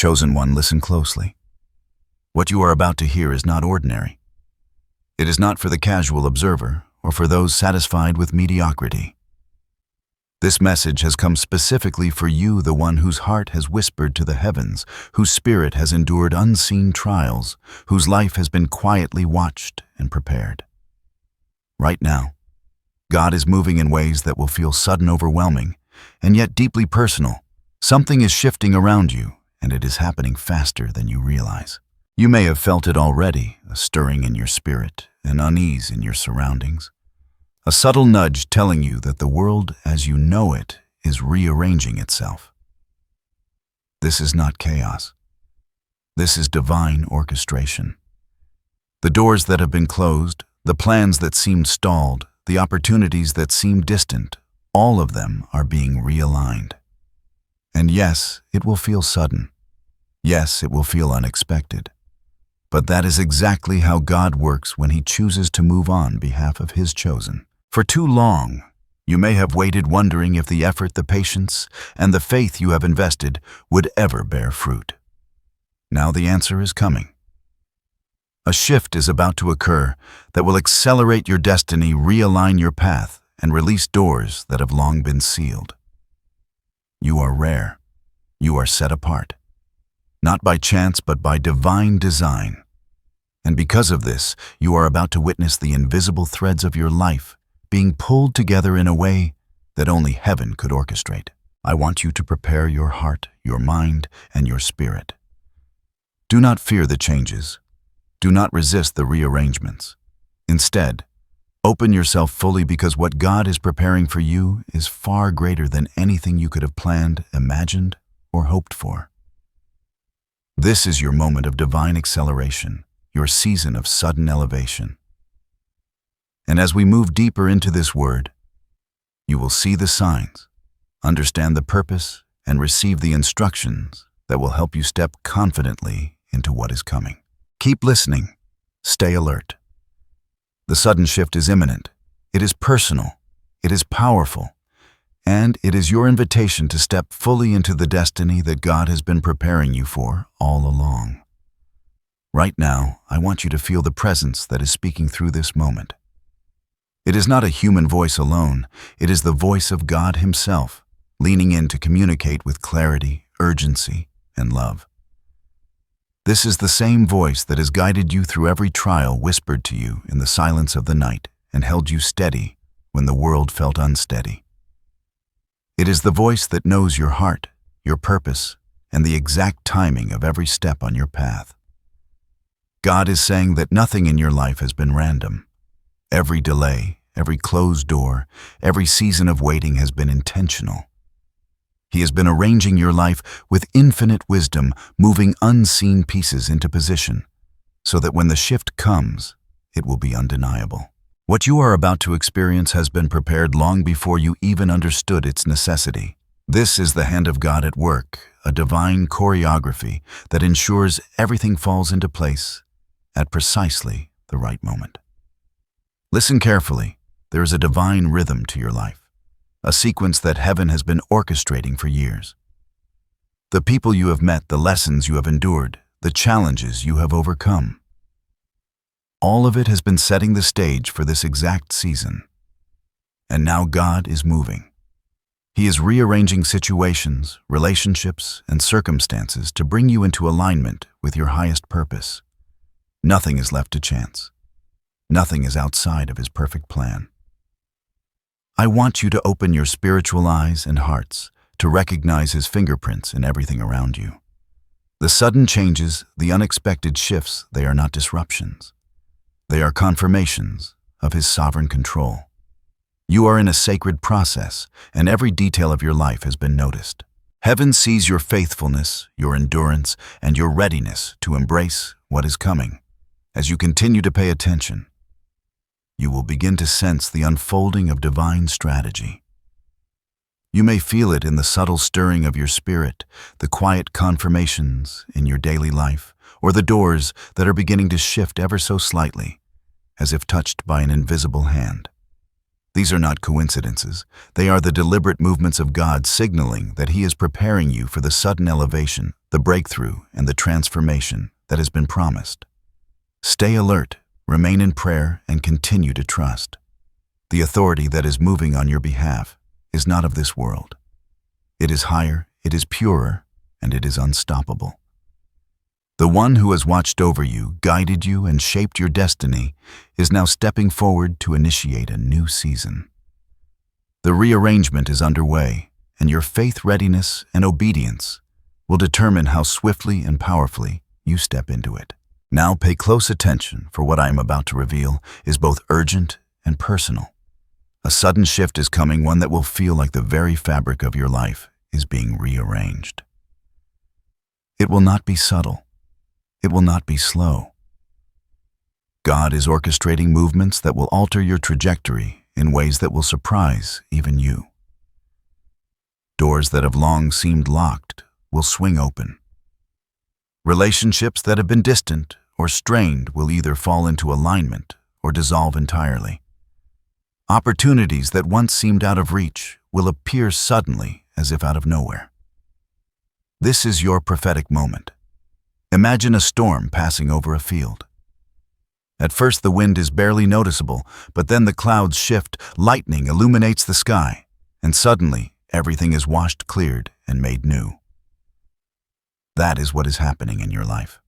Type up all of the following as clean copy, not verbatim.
Chosen one, listen closely. What you are about to hear is not ordinary. It is not for the casual observer or for those satisfied with mediocrity. This message has come specifically for you, the one whose heart has whispered to the heavens, whose spirit has endured unseen trials, whose life has been quietly watched and prepared. Right now, God is moving in ways that will feel sudden, overwhelming, and yet deeply personal. Something is shifting around you, and it is happening faster than you realize. You may have felt it already, a stirring in your spirit, an unease in your surroundings. A subtle nudge telling you that the world as you know it is rearranging itself. This is not chaos. This is divine orchestration. The doors that have been closed, the plans that seemed stalled, the opportunities that seemed distant, all of them are being realigned. And yes, it will feel sudden. Yes, it will feel unexpected. But that is exactly how God works when He chooses to move on behalf of His chosen. For too long, you may have waited wondering if the effort, the patience, and the faith you have invested would ever bear fruit. Now the answer is coming. A shift is about to occur that will accelerate your destiny, realign your path, and release doors that have long been sealed. You are rare. You are set apart. Not by chance, but by divine design. And because of this, you are about to witness the invisible threads of your life being pulled together in a way that only heaven could orchestrate. I want you to prepare your heart, your mind, and your spirit. Do not fear the changes. Do not resist the rearrangements. Instead, open yourself fully, because what God is preparing for you is far greater than anything you could have planned, imagined, or hoped for. This is your moment of divine acceleration, your season of sudden elevation. And as we move deeper into this word, you will see the signs, understand the purpose, and receive the instructions that will help you step confidently into what is coming. Keep listening. Stay alert. The sudden shift is imminent. It is personal. It is powerful. And it is your invitation to step fully into the destiny that God has been preparing you for all along. Right now, I want you to feel the presence that is speaking through this moment. It is not a human voice alone. It is the voice of God Himself, leaning in to communicate with clarity, urgency, and love. This is the same voice that has guided you through every trial, whispered to you in the silence of the night, and held you steady when the world felt unsteady. It is the voice that knows your heart, your purpose, and the exact timing of every step on your path. God is saying that nothing in your life has been random. Every delay, every closed door, every season of waiting has been intentional. He has been arranging your life with infinite wisdom, moving unseen pieces into position, so that when the shift comes, it will be undeniable. What you are about to experience has been prepared long before you even understood its necessity. This is the hand of God at work, a divine choreography that ensures everything falls into place at precisely the right moment. Listen carefully. There is a divine rhythm to your life, a sequence that heaven has been orchestrating for years. The people you have met, the lessons you have endured, the challenges you have overcome. All of it has been setting the stage for this exact season. And now God is moving. He is rearranging situations, relationships, and circumstances to bring you into alignment with your highest purpose. Nothing is left to chance. Nothing is outside of His perfect plan. I want you to open your spiritual eyes and hearts to recognize His fingerprints in everything around you. The sudden changes, the unexpected shifts, they are not disruptions. They are confirmations of His sovereign control. You are in a sacred process, and every detail of your life has been noticed. Heaven sees your faithfulness, your endurance, and your readiness to embrace what is coming. As you continue to pay attention, you will begin to sense the unfolding of divine strategy. You may feel it in the subtle stirring of your spirit, the quiet confirmations in your daily life, or the doors that are beginning to shift ever so slightly, as if touched by an invisible hand. These are not coincidences. They are the deliberate movements of God signaling that He is preparing you for the sudden elevation, the breakthrough, and the transformation that has been promised. Stay alert, remain in prayer, and continue to trust. The authority that is moving on your behalf is not of this world. It is higher, it is purer, and it is unstoppable. The one who has watched over you, guided you, and shaped your destiny is now stepping forward to initiate a new season. The rearrangement is underway, and your faith readiness and obedience will determine how swiftly and powerfully you step into it. Now pay close attention, for what I am about to reveal is both urgent and personal. A sudden shift is coming, one that will feel like the very fabric of your life is being rearranged. It will not be subtle. It will not be slow. God is orchestrating movements that will alter your trajectory in ways that will surprise even you. Doors that have long seemed locked will swing open. Relationships that have been distant or strained will either fall into alignment or dissolve entirely. Opportunities that once seemed out of reach will appear suddenly as if out of nowhere. This is your prophetic moment. Imagine a storm passing over a field. At first the wind is barely noticeable, but then the clouds shift, lightning illuminates the sky, and suddenly everything is washed, cleared, and made new. That is what is happening in your life.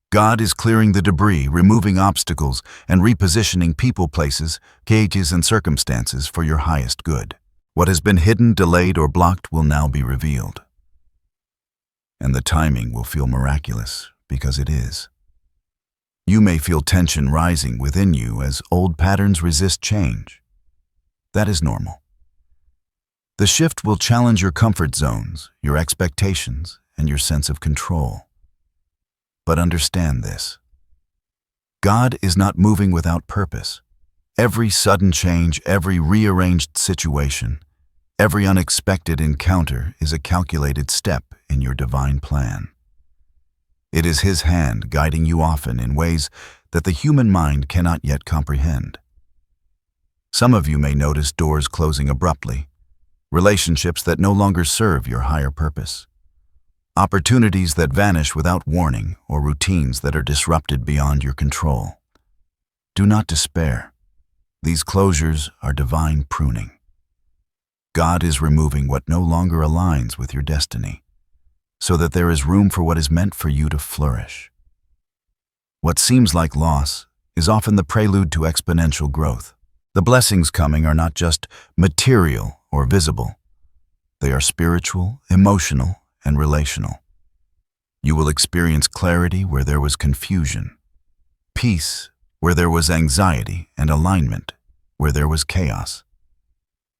God is clearing the debris, removing obstacles, and repositioning people, places, cages, and circumstances for your highest good. What has been hidden, delayed, or blocked will now be revealed. And the timing will feel miraculous, because it is. You may feel tension rising within you as old patterns resist change. That is normal. The shift will challenge your comfort zones, your expectations, and your sense of control. But understand this. God is not moving without purpose. Every sudden change, every rearranged situation, every unexpected encounter is a calculated step in your divine plan. It is His hand guiding you, often in ways that the human mind cannot yet comprehend. Some of you may notice doors closing abruptly, relationships that no longer serve your higher purpose, opportunities that vanish without warning, or routines that are disrupted beyond your control. Do not despair. These closures are divine pruning. God is removing what no longer aligns with your destiny, so that there is room for what is meant for you to flourish. What seems like loss is often the prelude to exponential growth. The blessings coming are not just material or visible. They are spiritual, emotional, and relational. You will experience clarity where there was confusion, peace where there was anxiety, and alignment where there was chaos.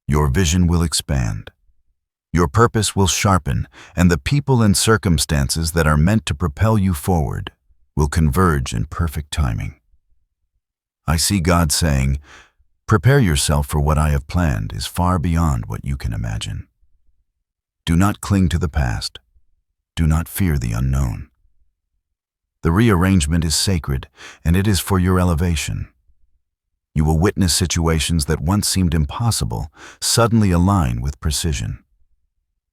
Your vision will expand. Your purpose will sharpen, and the people and circumstances that are meant to propel you forward will converge in perfect timing. I see God saying, "Prepare yourself, for what I have planned is far beyond what you can imagine." Do not cling to the past. Do not fear the unknown. The rearrangement is sacred, and it is for your elevation. You will witness situations that once seemed impossible suddenly align with precision.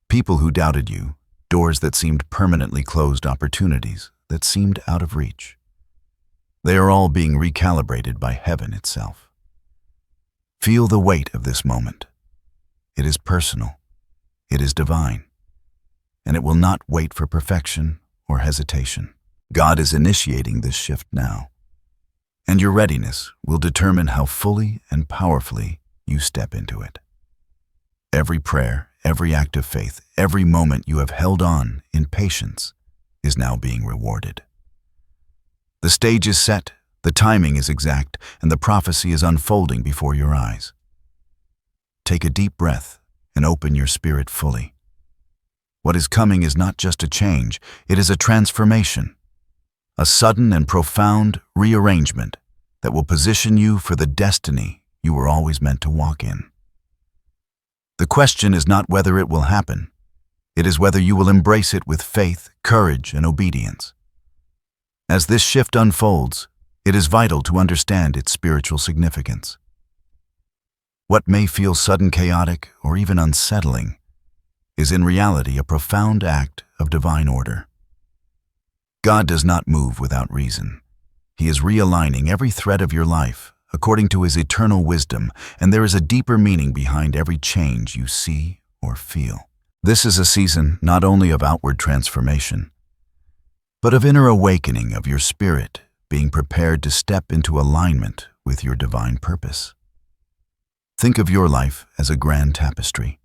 People who doubted you, doors that seemed permanently closed, opportunities that seemed out of reach. They are all being recalibrated by heaven itself. Feel the weight of this moment. It is personal. It is divine. And it will not wait for perfection or hesitation. God is initiating this shift now. And your readiness will determine how fully and powerfully you step into it. Every prayer, every act of faith, every moment you have held on in patience is now being rewarded. The stage is set, the timing is exact, and the prophecy is unfolding before your eyes. Take a deep breath and open your spirit fully. What is coming is not just a change, it is a transformation, a sudden and profound rearrangement that will position you for the destiny you were always meant to walk in. The question is not whether it will happen, it is whether you will embrace it with faith, courage, and obedience. As this shift unfolds, it is vital to understand its spiritual significance. What may feel sudden, chaotic, or even unsettling is in reality a profound act of divine order. God does not move without reason. He is realigning every thread of your life according to His eternal wisdom, and there is a deeper meaning behind every change you see or feel. This is a season not only of outward transformation, but of inner awakening of your spirit, being prepared to step into alignment with your divine purpose. Think of your life as a grand tapestry.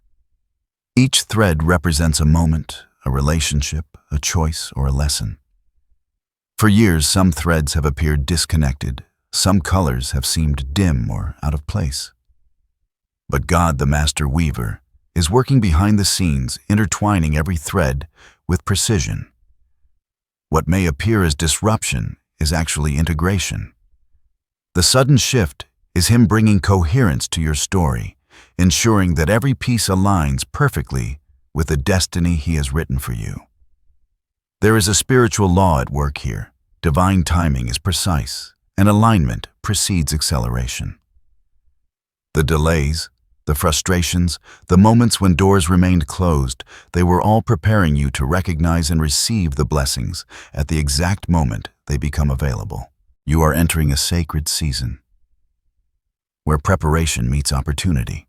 Each thread represents a moment, a relationship, a choice, or a lesson. For years, some threads have appeared disconnected, some colors have seemed dim or out of place. But God, the Master Weaver, is working behind the scenes, intertwining every thread with precision. What may appear as disruption is actually integration. The sudden shift is Him bringing coherence to your story, ensuring that every piece aligns perfectly with the destiny He has written for you. There is a spiritual law at work here. Divine timing is precise, and alignment precedes acceleration. The delays, the frustrations, the moments when doors remained closed, they were all preparing you to recognize and receive the blessings at the exact moment they become available. You are entering a sacred season where preparation meets opportunity.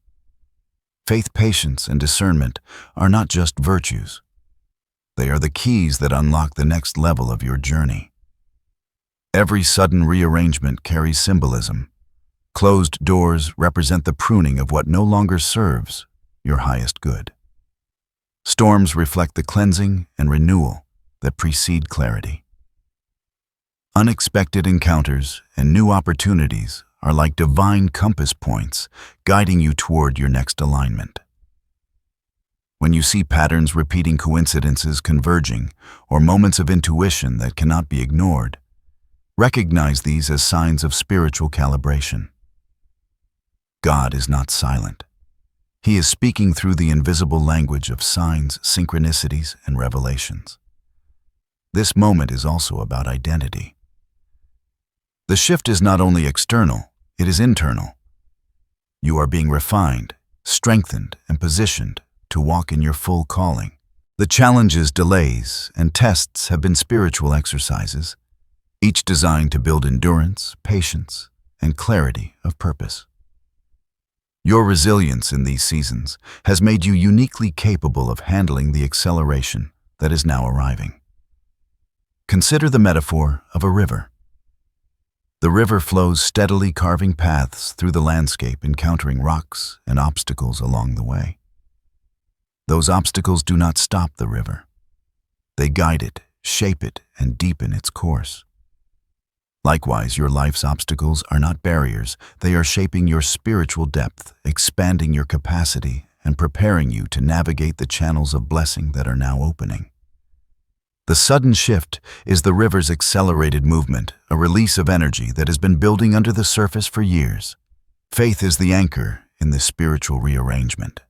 Faith, patience, and discernment are not just virtues. They are the keys that unlock the next level of your journey. Every sudden rearrangement carries symbolism. Closed doors represent the pruning of what no longer serves your highest good. Storms reflect the cleansing and renewal that precede clarity. Unexpected encounters and new opportunities are like divine compass points guiding you toward your next alignment. When you see patterns repeating, coincidences converging, or moments of intuition that cannot be ignored, recognize these as signs of spiritual calibration. God is not silent. He is speaking through the invisible language of signs, synchronicities, and revelations. This moment is also about identity. The shift is not only external, it is internal. You are being refined, strengthened, and positioned to walk in your full calling. The challenges, delays, and tests have been spiritual exercises, each designed to build endurance, patience, and clarity of purpose. Your resilience in these seasons has made you uniquely capable of handling the acceleration that is now arriving. Consider the metaphor of a river. The river flows steadily, carving paths through the landscape, encountering rocks and obstacles along the way. Those obstacles do not stop the river. They guide it, shape it, and deepen its course. Likewise, your life's obstacles are not barriers. They are shaping your spiritual depth, expanding your capacity, and preparing you to navigate the channels of blessing that are now opening. The sudden shift is the river's accelerated movement, a release of energy that has been building under the surface for years. Faith is the anchor in this spiritual rearrangement.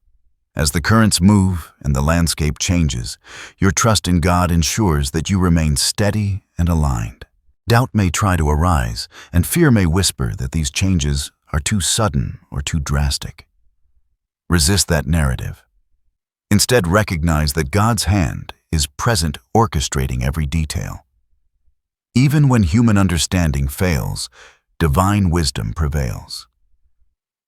As the currents move and the landscape changes, your trust in God ensures that you remain steady and aligned. Doubt may try to arise, and fear may whisper that these changes are too sudden or too drastic. Resist that narrative. Instead, recognize that God's hand is present, orchestrating every detail. Even when human understanding fails, divine wisdom prevails.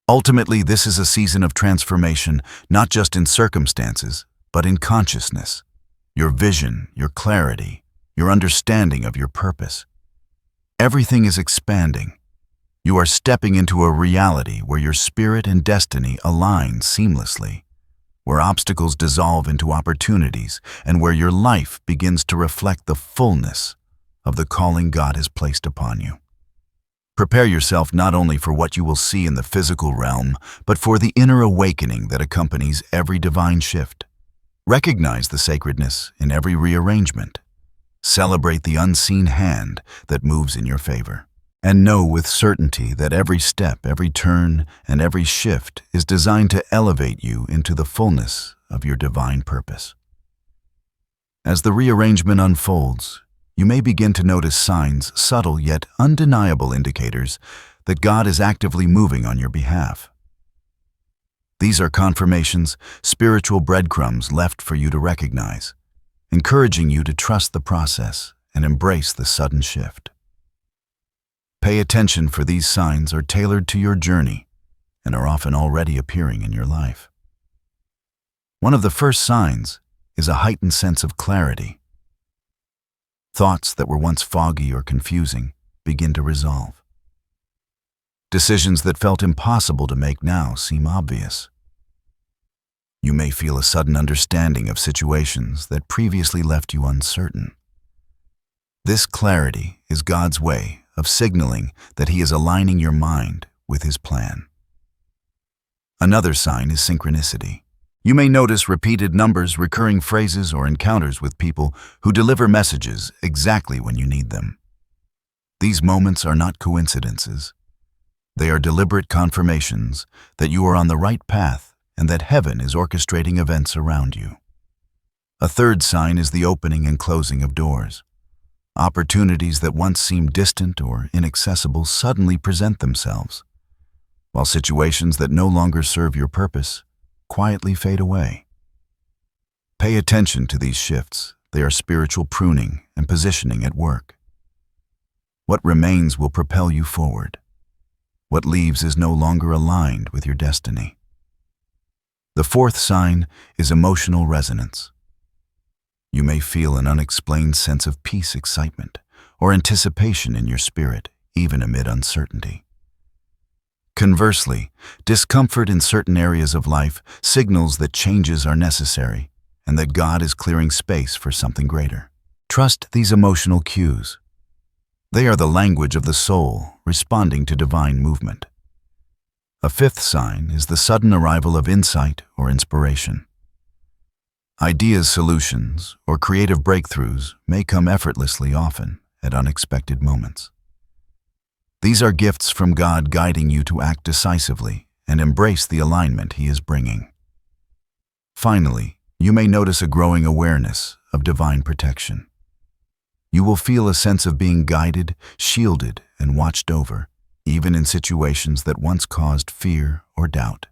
Ultimately, this is a season of transformation, not just in circumstances, but in consciousness. Your vision, your clarity, your understanding of your purpose. Everything is expanding. You are stepping into a reality where your spirit and destiny align seamlessly, where obstacles dissolve into opportunities, and where your life begins to reflect the fullness of the calling God has placed upon you. Prepare yourself not only for what you will see in the physical realm, but for the inner awakening that accompanies every divine shift. Recognize the sacredness in every rearrangement. Celebrate the unseen hand that moves in your favor. And know with certainty that every step, every turn, and every shift is designed to elevate you into the fullness of your divine purpose. As the rearrangement unfolds, you may begin to notice signs, subtle yet undeniable indicators that God is actively moving on your behalf. These are confirmations, spiritual breadcrumbs left for you to recognize, encouraging you to trust the process and embrace the sudden shift. Pay attention, for these signs are tailored to your journey and are often already appearing in your life. One of the first signs is a heightened sense of clarity. Thoughts that were once foggy or confusing begin to resolve. Decisions that felt impossible to make now seem obvious. You may feel a sudden understanding of situations that previously left you uncertain. This clarity is God's way of signaling that He is aligning your mind with His plan. Another sign is synchronicity. You may notice repeated numbers, recurring phrases, or encounters with people who deliver messages exactly when you need them. These moments are not coincidences. They are deliberate confirmations that you are on the right path and that heaven is orchestrating events around you. A third sign is the opening and closing of doors. Opportunities that once seemed distant or inaccessible suddenly present themselves, while situations that no longer serve your purpose quietly fade away. Pay attention to these shifts. They are spiritual pruning and positioning at work. What remains will propel you forward. What leaves is no longer aligned with your destiny. The fourth sign is emotional resonance. You may feel an unexplained sense of peace, excitement, or anticipation in your spirit, even amid uncertainty. Conversely, discomfort in certain areas of life signals that changes are necessary and that God is clearing space for something greater. Trust these emotional cues. They are the language of the soul responding to divine movement. A fifth sign is the sudden arrival of insight or inspiration. Ideas, solutions, or creative breakthroughs may come effortlessly, often at unexpected moments. These are gifts from God guiding you to act decisively and embrace the alignment He is bringing. Finally, you may notice a growing awareness of divine protection. You will feel a sense of being guided, shielded, and watched over, even in situations that once caused fear or doubt.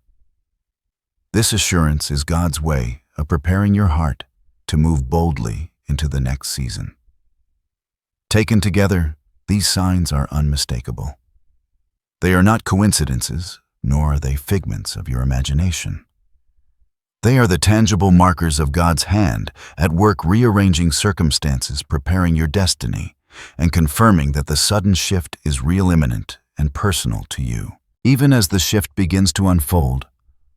This assurance is God's way of preparing your heart to move boldly into the next season. Taken together, these signs are unmistakable. They are not coincidences, nor are they figments of your imagination. They are the tangible markers of God's hand at work, rearranging circumstances, preparing your destiny, and confirming that the sudden shift is real, imminent, and personal to you. Even as the shift begins to unfold,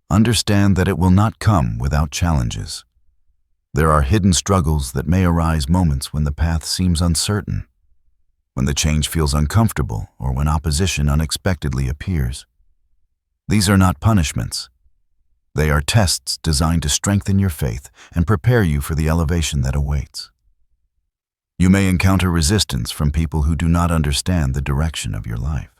understand that it will not come without challenges. There are hidden struggles that may arise, moments when the path seems uncertain, when the change feels uncomfortable, or when opposition unexpectedly appears. These are not punishments. They are tests designed to strengthen your faith and prepare you for the elevation that awaits. You may encounter resistance from people who do not understand the direction of your life.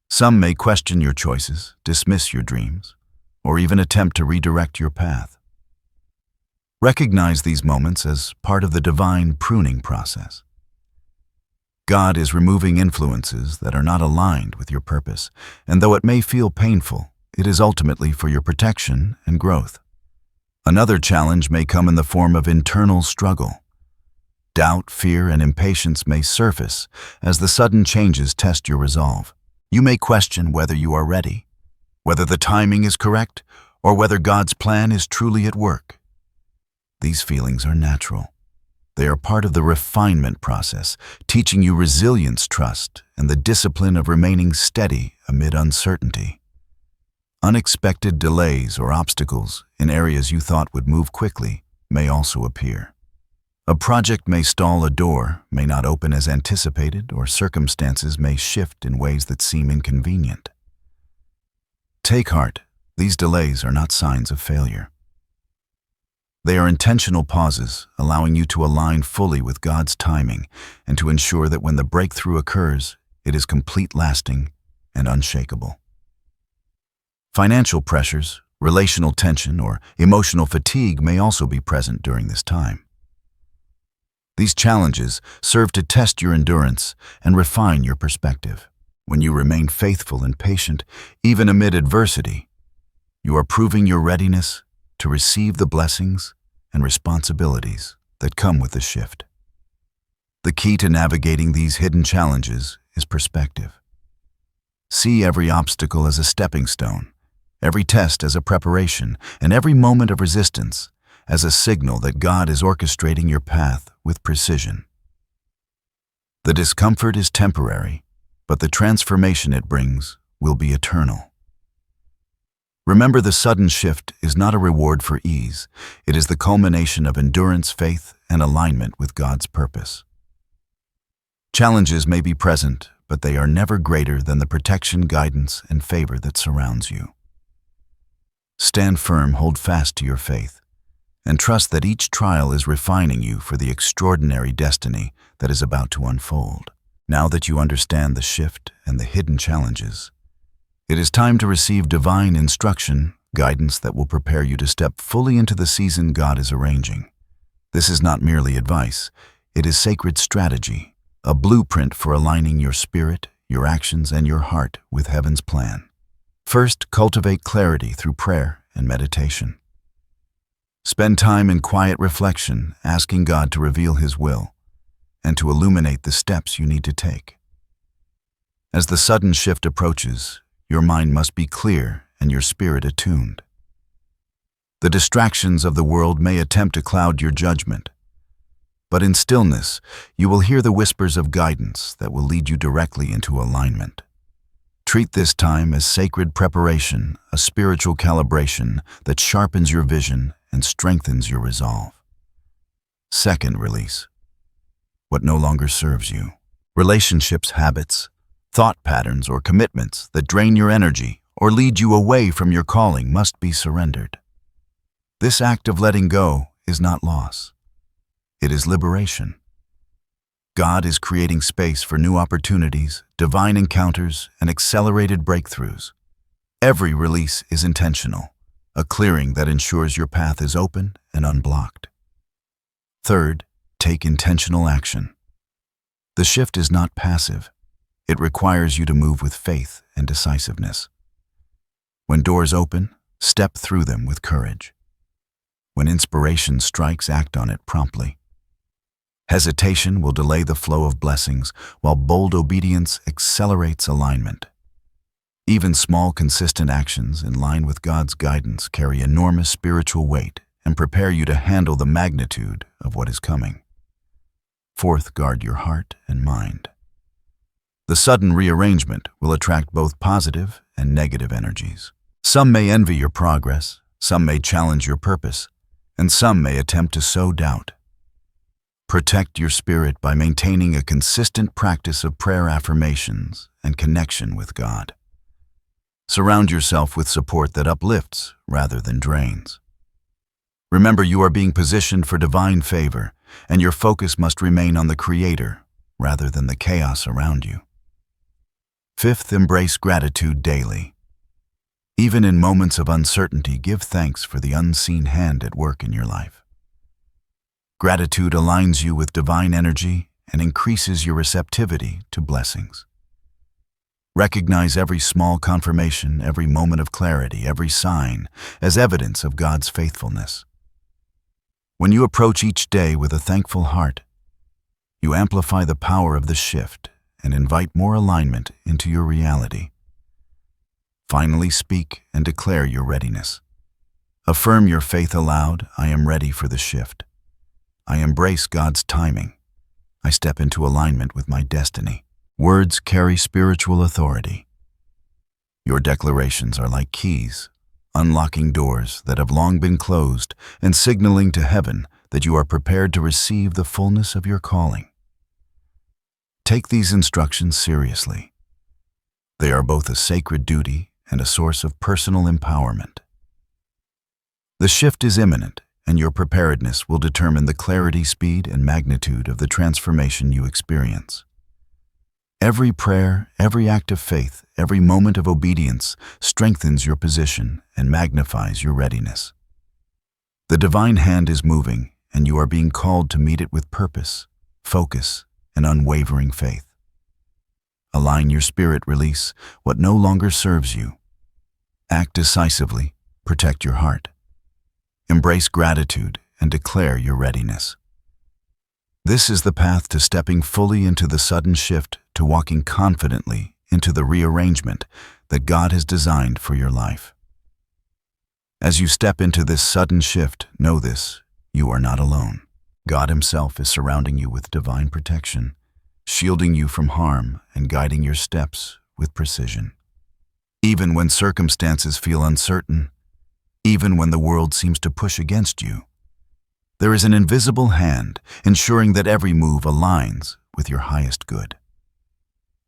Some may question your choices, dismiss your dreams, or even attempt to redirect your path. Recognize these moments as part of the divine pruning process. God is removing influences that are not aligned with your purpose, and though it may feel painful, it is ultimately for your protection and growth. Another challenge may come in the form of internal struggle. Doubt, fear, and impatience may surface as the sudden changes test your resolve. You may question whether you are ready, whether the timing is correct, or whether God's plan is truly at work. These feelings are natural. They are part of the refinement process, teaching you resilience, trust, and the discipline of remaining steady amid uncertainty. Unexpected delays or obstacles in areas you thought would move quickly may also appear. A project may stall, a door may not open as anticipated, or circumstances may shift in ways that seem inconvenient. Take heart, these delays are not signs of failure. They are intentional pauses, allowing you to align fully with God's timing and to ensure that when the breakthrough occurs, it is complete, lasting, and unshakable. Financial pressures, relational tension, or emotional fatigue may also be present during this time. These challenges serve to test your endurance and refine your perspective. When you remain faithful and patient, even amid adversity, You are proving your readiness to receive the blessings and responsibilities that come with the shift. The key to navigating these hidden challenges is perspective. See every obstacle as a stepping stone, every test as a preparation, and every moment of resistance as a signal that God is orchestrating your path with precision. The discomfort is temporary, but the transformation it brings will be eternal. Remember, the sudden shift is not a reward for ease. It is the culmination of endurance, faith, and alignment with God's purpose. Challenges may be present, but they are never greater than the protection, guidance, and favor that surrounds you. Stand firm, hold fast to your faith, and trust that each trial is refining you for the extraordinary destiny that is about to unfold. Now that you understand the shift and the hidden challenges, it is time to receive divine instruction, guidance that will prepare you to step fully into the season God is arranging. This is not merely advice, it is sacred strategy, a blueprint for aligning your spirit, your actions, and your heart with heaven's plan. First, cultivate clarity through prayer and meditation. Spend time in quiet reflection, asking God to reveal His will and to illuminate the steps you need to take. As the sudden shift approaches, your mind must be clear and your spirit attuned. The distractions of the world may attempt to cloud your judgment, but in stillness, you will hear the whispers of guidance that will lead you directly into alignment. Treat this time as sacred preparation, a spiritual calibration that sharpens your vision and strengthens your resolve. Second, release what no longer serves you. Relationships, habits, thought patterns, or commitments that drain your energy or lead you away from your calling must be surrendered. This act of letting go is not loss. It is liberation. God is creating space for new opportunities, divine encounters, and accelerated breakthroughs. Every release is intentional, a clearing that ensures your path is open and unblocked. Third, take intentional action. The shift is not passive. It requires you to move with faith and decisiveness. When doors open, step through them with courage. When inspiration strikes, act on it promptly. Hesitation will delay the flow of blessings, while bold obedience accelerates alignment. Even small, consistent actions in line with God's guidance carry enormous spiritual weight and prepare you to handle the magnitude of what is coming. Fourth, guard your heart and mind. The sudden rearrangement will attract both positive and negative energies. Some may envy your progress, some may challenge your purpose, and some may attempt to sow doubt. Protect your spirit by maintaining a consistent practice of prayer, affirmations, and connection with God. Surround yourself with support that uplifts rather than drains. Remember, you are being positioned for divine favor, and your focus must remain on the Creator rather than the chaos around you. Fifth, embrace gratitude daily. Even in moments of uncertainty, give thanks for the unseen hand at work in your life. Gratitude aligns you with divine energy and increases your receptivity to blessings. Recognize every small confirmation, every moment of clarity, every sign as evidence of God's faithfulness. When you approach each day with a thankful heart, you amplify the power of the shift and invite more alignment into your reality. Finally, speak and declare your readiness. Affirm your faith aloud. I am ready for the shift. I embrace God's timing. I step into alignment with my destiny. Words carry spiritual authority. Your declarations are like keys, unlocking doors that have long been closed and signaling to heaven that you are prepared to receive the fullness of your calling. Take these instructions seriously. They are both a sacred duty and a source of personal empowerment. The shift is imminent, and your preparedness will determine the clarity, speed, and magnitude of the transformation you experience. Every prayer, every act of faith, every moment of obedience strengthens your position and magnifies your readiness. The divine hand is moving, and you are being called to meet it with purpose, focus, and unwavering faith. Align your spirit, release what no longer serves you. Act decisively, Protect your heart. Embrace gratitude and declare your readiness. This is the path to stepping fully into the sudden shift, to walking confidently into the rearrangement that God has designed for your life. As you step into this sudden shift, know this: you are not alone. God Himself is surrounding you with divine protection, shielding you from harm and guiding your steps with precision. Even when circumstances feel uncertain, even when the world seems to push against you, there is an invisible hand ensuring that every move aligns with your highest good.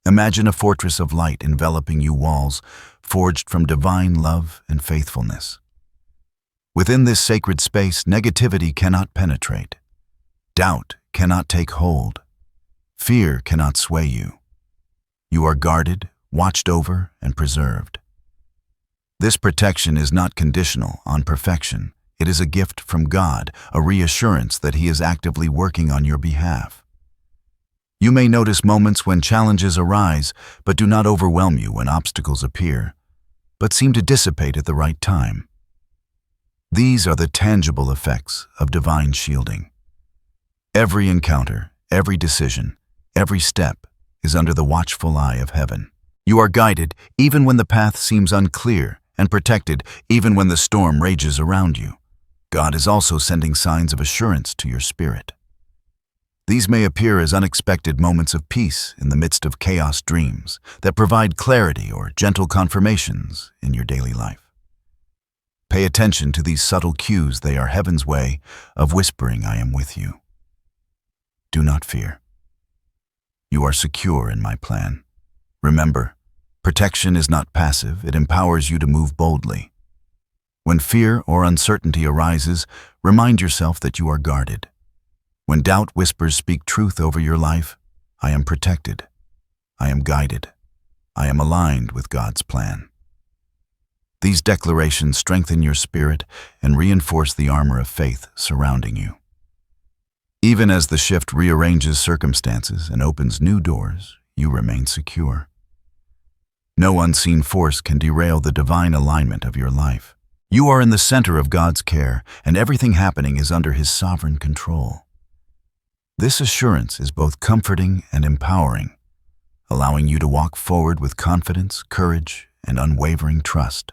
Imagine a fortress of light enveloping you, walls forged from divine love and faithfulness. Within this sacred space, negativity cannot penetrate. Doubt cannot take hold. Fear cannot sway you. You are guarded, watched over, and preserved. This protection is not conditional on perfection. It is a gift from God, a reassurance that He is actively working on your behalf. You may notice moments when challenges arise, but do not overwhelm you when obstacles appear, but seem to dissipate at the right time. These are the tangible effects of divine shielding. Every encounter, every decision, every step is under the watchful eye of heaven. You are guided even when the path seems unclear, and protected even when the storm rages around you. God is also sending signs of assurance to your spirit. These may appear as unexpected moments of peace in the midst of chaos, dreams that provide clarity or gentle confirmations in your daily life. Pay attention to these subtle cues. They are heaven's way of whispering, "I am with you." Do not fear. You are secure in my plan. Remember, protection is not passive. It empowers you to move boldly. When fear or uncertainty arises, remind yourself that you are guarded. When doubt whispers, speak truth over your life. I am protected. I am guided. I am aligned with God's plan. These declarations strengthen your spirit and reinforce the armor of faith surrounding you. Even as the shift rearranges circumstances and opens new doors, you remain secure. No unseen force can derail the divine alignment of your life. You are in the center of God's care, and everything happening is under His sovereign control. This assurance is both comforting and empowering, allowing you to walk forward with confidence, courage, and unwavering trust.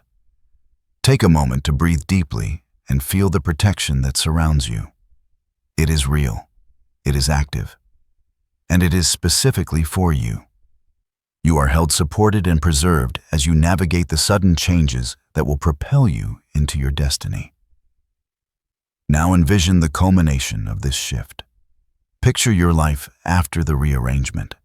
Take a moment to breathe deeply and feel the protection that surrounds you. It is real, it is active, and it is specifically for you. You are held supported and preserved as you navigate the sudden changes that will propel you into your destiny. Now envision the culmination of this shift. Picture your life after the rearrangement.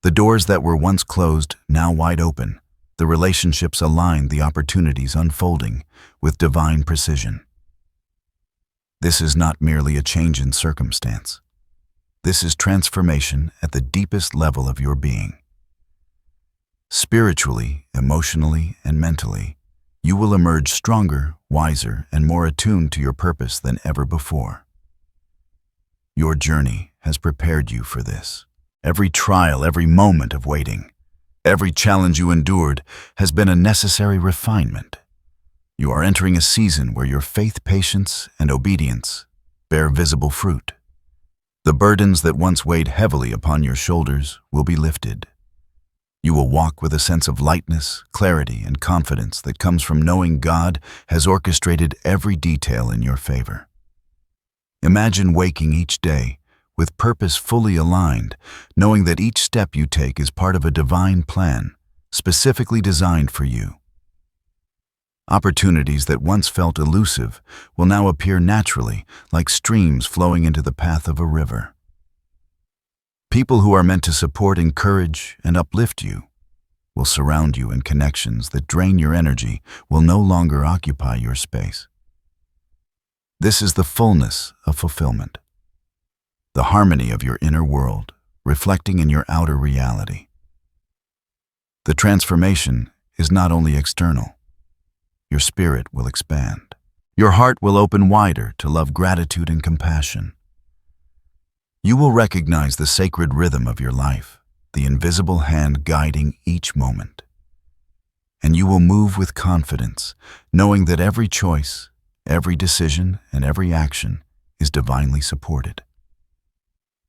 The doors that were once closed, now wide open. The relationships aligned, the opportunities unfolding with divine precision. This is not merely a change in circumstance. This is transformation at the deepest level of your being. Spiritually, emotionally, and mentally, you will emerge stronger, wiser, and more attuned to your purpose than ever before. Your journey has prepared you for this. Every trial, every moment of waiting, every challenge you endured has been a necessary refinement. You are entering a season where your faith, patience, and obedience bear visible fruit. The burdens that once weighed heavily upon your shoulders will be lifted. You will walk with a sense of lightness, clarity, and confidence that comes from knowing God has orchestrated every detail in your favor. Imagine waking each day with purpose fully aligned, knowing that each step you take is part of a divine plan, specifically designed for you. Opportunities that once felt elusive will now appear naturally, like streams flowing into the path of a river. People who are meant to support, encourage, and uplift you will surround you, and connections that drain your energy will no longer occupy your space. This is the fullness of fulfillment, the harmony of your inner world, reflecting in your outer reality. The transformation is not only external. Your spirit will expand. Your heart will open wider to love, gratitude, and compassion. You will recognize the sacred rhythm of your life, the invisible hand guiding each moment. and you will move with confidence, knowing that every choice, every decision, and every action is divinely supported.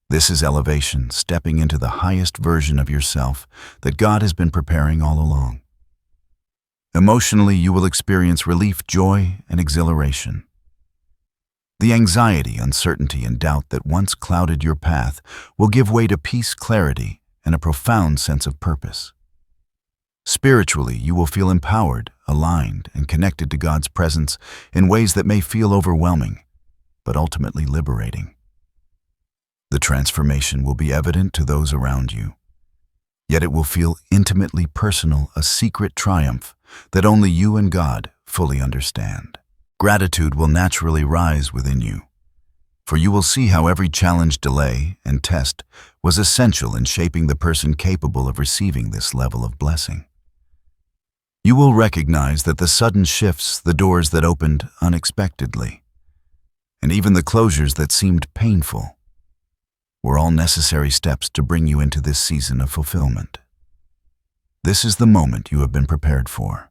This is elevation, stepping into the highest version of yourself that God has been preparing all along. Emotionally, you will experience relief, joy, and exhilaration. The anxiety, uncertainty, and doubt that once clouded your path will give way to peace, clarity, and a profound sense of purpose. Spiritually, you will feel empowered, aligned, and connected to God's presence in ways that may feel overwhelming, but ultimately liberating. The transformation will be evident to those around you, yet it will feel intimately personal, a secret triumph that only you and God fully understand. Gratitude will naturally rise within you, for you will see how every challenge, delay, and test was essential in shaping the person capable of receiving this level of blessing. You will recognize that the sudden shifts, the doors that opened unexpectedly, and even the closures that seemed painful, were all necessary steps to bring you into this season of fulfillment. This is the moment you have been prepared for.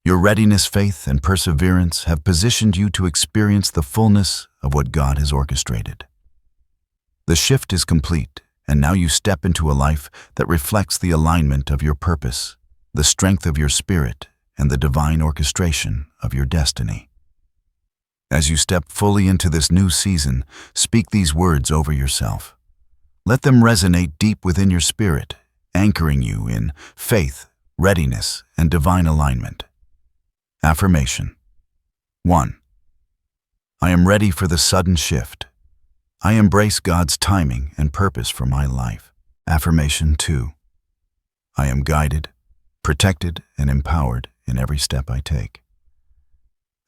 Your readiness, faith, and perseverance have positioned you to experience the fullness of what God has orchestrated. The shift is complete, and now you step into a life that reflects the alignment of your purpose, the strength of your spirit, and the divine orchestration of your destiny. As you step fully into this new season, speak these words over yourself. Let them resonate deep within your spirit, anchoring you in faith, readiness, and divine alignment. Affirmation. 1. I am ready for the sudden shift. I embrace God's timing and purpose for my life. Affirmation 2. I am guided, protected, and empowered in every step I take.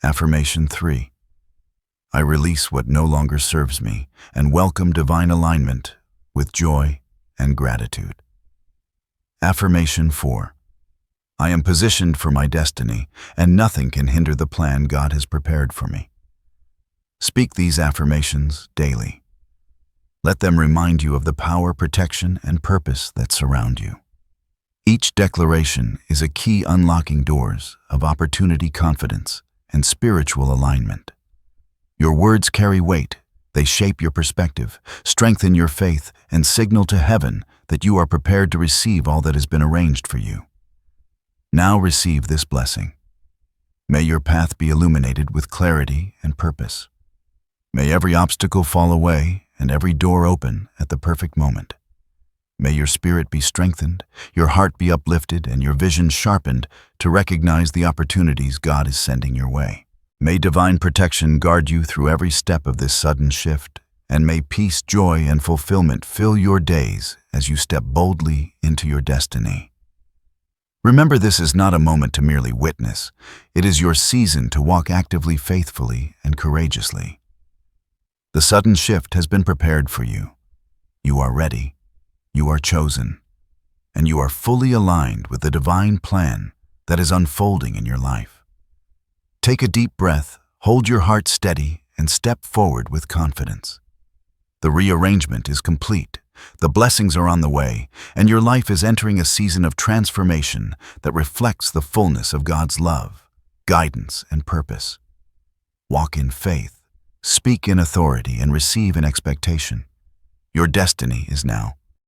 Affirmation 3. I release what no longer serves me and welcome divine alignment with joy and gratitude. Affirmation 4. I am positioned for my destiny, and nothing can hinder the plan God has prepared for me. Speak these affirmations daily. Let them remind you of the power, protection, and purpose that surround you. Each declaration is a key unlocking doors of opportunity, confidence, and spiritual alignment. Your words carry weight. They shape your perspective, strengthen your faith, and signal to heaven that you are prepared to receive all that has been arranged for you. Now receive this blessing. May your path be illuminated with clarity and purpose. May every obstacle fall away and every door open at the perfect moment. May your spirit be strengthened, your heart be uplifted, and your vision sharpened to recognize the opportunities God is sending your way. May divine protection guard you through every step of this sudden shift, and may peace, joy, and fulfillment fill your days as you step boldly into your destiny. Remember, this is not a moment to merely witness. It is your season to walk actively, faithfully, and courageously. The sudden shift has been prepared for you. You are ready, you are chosen, and you are fully aligned with the divine plan that is unfolding in your life. Take a deep breath, hold your heart steady, and step forward with confidence. The rearrangement is complete, the blessings are on the way, and your life is entering a season of transformation that reflects the fullness of God's love, guidance, and purpose. Walk in faith, speak in authority, and receive in expectation. Your destiny is now